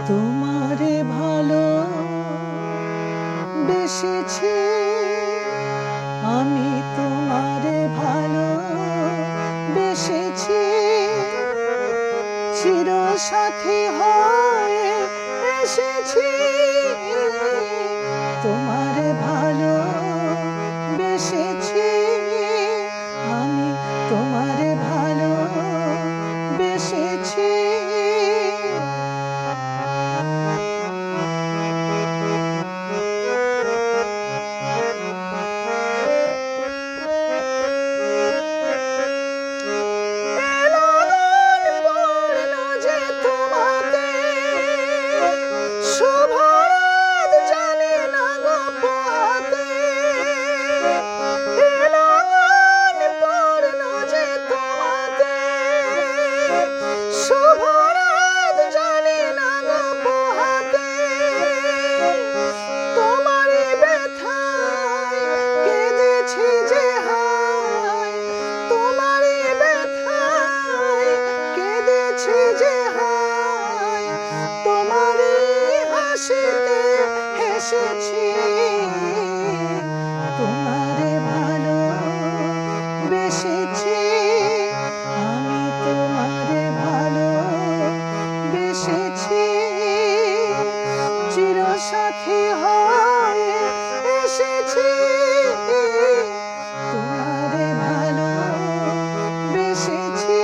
তোমারে ভালো বেসেছি আমি, তোমারে ভালো বেসেছি, চিরসাথী হয়ে এসেছি। তোমারে ভালো বেসেছি আমি, তোমারে ভালো বেসেছি। এসেছি তোমারে ভালো বেসেছি আমি, তোমারে ভালো বেসেছি, চিরসাথী হয়ে এসেছি। তোমারে ভালো বেসেছি।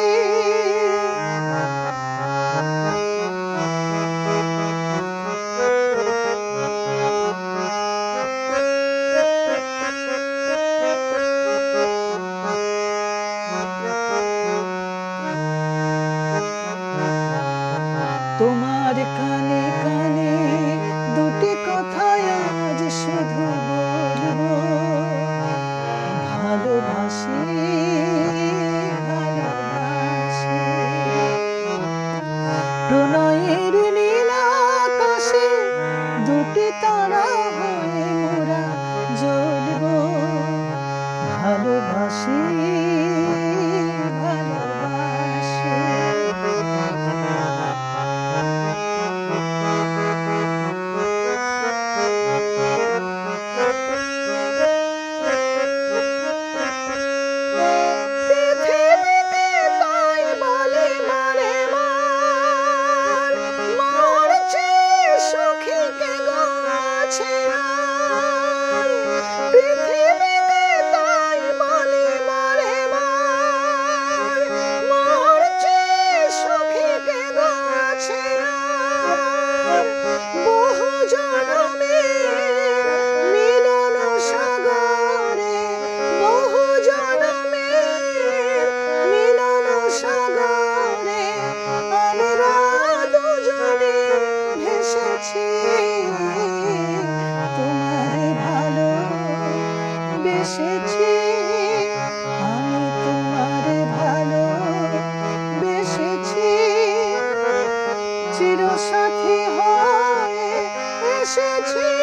তোমার কানে কানে দুটি কথা আজ শুধু বলবো, ভালোবাসি ভালোবাসি। প্রণয়ের নীল আকাশে দুটি তারা হয়ে মোরা জ্বলবো, ভালোবাসি ভালোবাসি। তোমারে ভালো বেসেছি আমি, তোমারে ভালো বেসেছি, চিরসাথী হয়ে এসেছি।